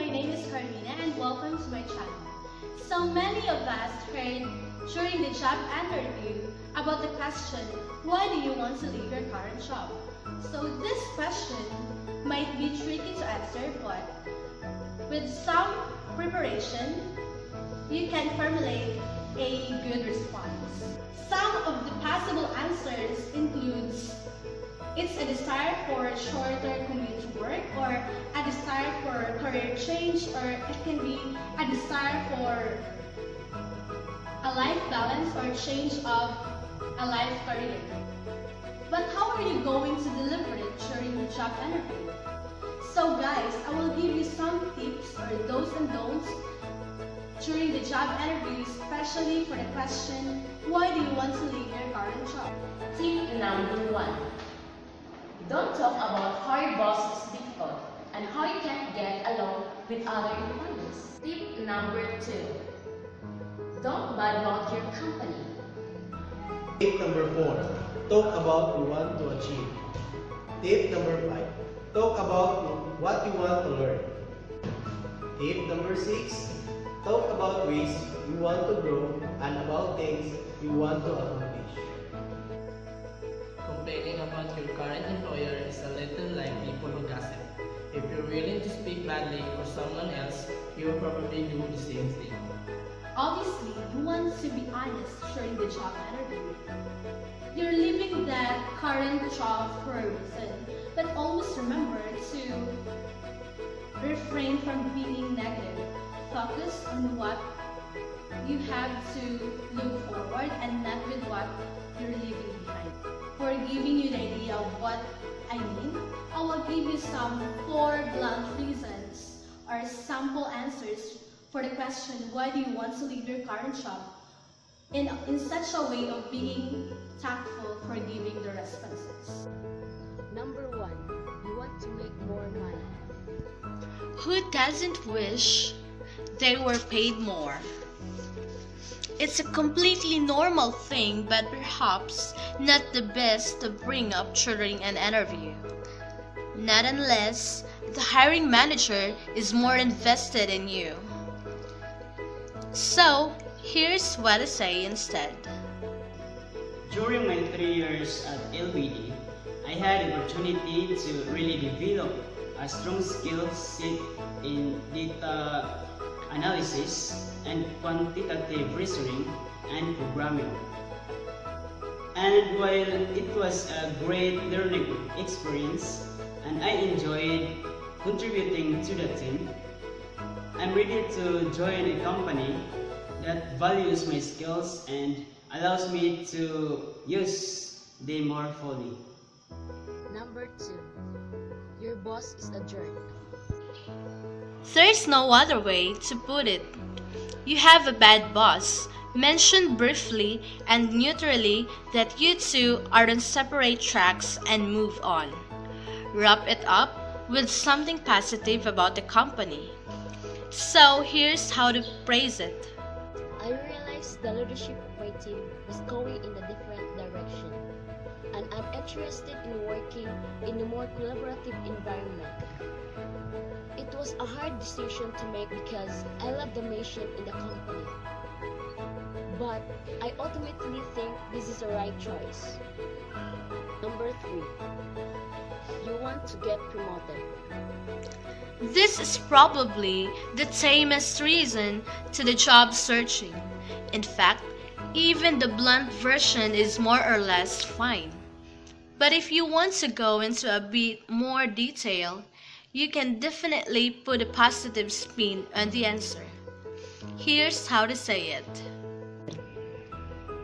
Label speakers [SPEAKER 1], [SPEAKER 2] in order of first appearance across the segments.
[SPEAKER 1] name is Carmina and welcome to my channel. So many of us heard during the job interview about the question, why do you want to leave your current job? So this question might be tricky to answer, but with some preparation, you can formulate a good response. Some of the possible answers includes it's a desire for a shorter commute to work, or a desire for career change, or it can be a desire for a life balance or change of a life career. But how are you going to deliver it during the job interview? So guys, I will give you some tips or do's and don'ts during the job interview, especially for the question, why do you want to leave your current job?
[SPEAKER 2] Tip number 1. Don't talk about how your boss is difficult and how you can't get along with other employees. Tip number 2. Don't badmouth your company.
[SPEAKER 3] Tip number 4. Talk about what you want to achieve. Tip number 5. Talk about what you want to learn. Tip number 6. Talk about ways you want to grow and about things you want to accomplish.
[SPEAKER 4] Complaining about your current employer is a little like people who gossip. If you're willing to speak badly for someone else, you will probably do the same thing.
[SPEAKER 1] Obviously, you want to be honest during the job interview. You're leaving that current job for a reason, but always remember to refrain from being negative. Focus on what you have to look forward and not with what you're leaving behind. For giving you the idea of what I mean, I will give you some 4 blunt reasons or sample answers for the question, why do you want to leave your current job? In such a way of being tactful for giving the responses.
[SPEAKER 5] Number 1, you want to make more money.
[SPEAKER 6] Who doesn't wish they were paid more? It's a completely normal thing, but perhaps not the best to bring up during an interview. Not unless the hiring manager is more invested in you. So, here's what I say instead.
[SPEAKER 7] During my 3 years at LBD, I had the opportunity to really develop a strong skill set in data analysis and quantitative reasoning and programming. And while it was a great learning experience and I enjoyed contributing to the team, I'm ready to join a company that values my skills and allows me to use them more fully.
[SPEAKER 5] Number 2, your boss is a jerk.
[SPEAKER 6] There's no other way to put it. You have a bad boss. Mention briefly and neutrally that you two are on separate tracks and move on. Wrap it up with something positive about the company. So here's how to praise it.
[SPEAKER 5] I realized the leadership of my team was going in a different direction, and I'm interested in working in a more collaborative environment. It was a hard decision to make because I love the mission in the company. But I ultimately think this is the right choice. Number 3, you want to get promoted.
[SPEAKER 6] This is probably the tamest reason to the job searching. In fact, even the blunt version is more or less fine. But if you want to go into a bit more detail, you can definitely put a positive spin on the answer. Here's how to say it.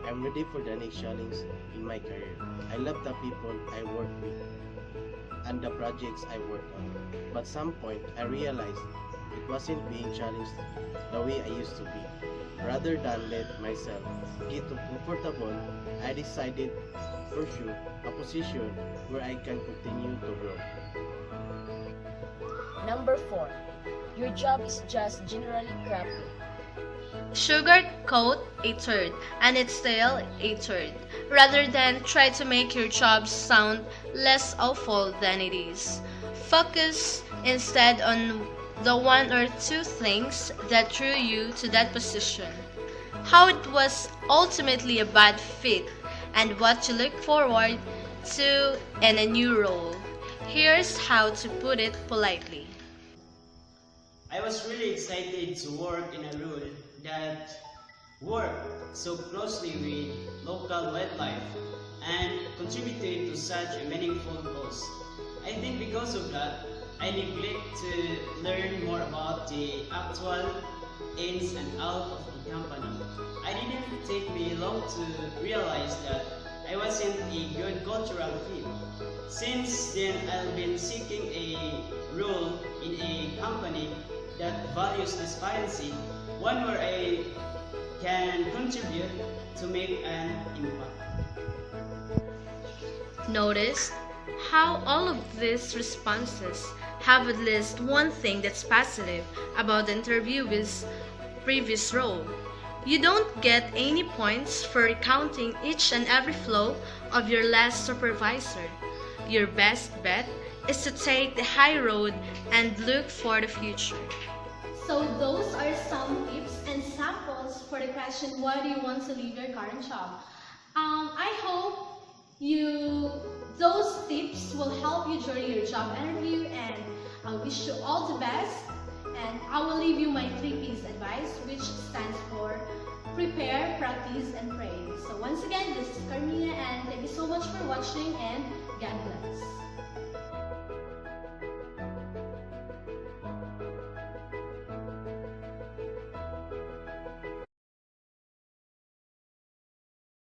[SPEAKER 3] I'm ready for the next challenge in my career. I love the people I work with and the projects I work on. But at some point, I realized it wasn't being challenged the way I used to be. Rather than let myself get too comfortable, I decided to pursue a position where I can continue to grow.
[SPEAKER 5] Number 4, your job is just generally crappy.
[SPEAKER 6] Sugarcoat a turd and it's still a turd, rather than try to make your job sound less awful than it is. Focus instead on the one or two things that drew you to that position, how it was ultimately a bad fit, and what you look forward to in a new role. Here's how to put it politely.
[SPEAKER 7] I was really excited to work in a role that worked so closely with local wildlife and contributed to such a meaningful cause. I think because of that, I neglect to learn more about the actual ins and outs of the company. I didn't take me long to realize that I wasn't a good cultural fit. Since then, I've been seeking a role in a company that values transparency, one where I can contribute to make an impact.
[SPEAKER 6] Notice how all of these responses have at least one thing that's positive about the interviewee's previous role. You don't get any points for recounting each and every flaw of your last supervisor. Your best bet is to take the high road and look for the future.
[SPEAKER 1] So those are some tips and samples for the question, why do you want to leave your current job? I hope those tips will help you during your job interview, and I wish you all the best. And I will leave you my 3 P's advice, which stands for prepare, practice, and pray. So once again, this is Carmina, and thank you so much for watching, and God bless.